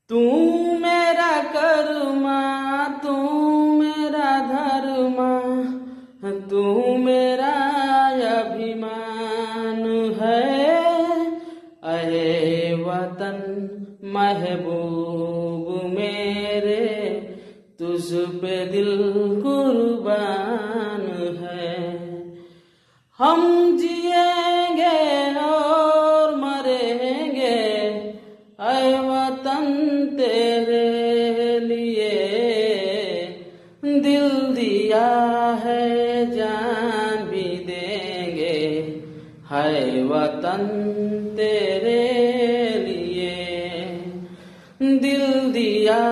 तू मेरा कर्मा, तू मेरा धर्मा, तू मेरा अभिमान है। अहे वतन महबूब मेरे, तुझ पे दिल कुर्बान है। हम जिएंगे और मरेंगे ऐ वतन तेरे लिए। दिल दिया है जान भी देंगे है वतन तेरे लिए। दिल दिया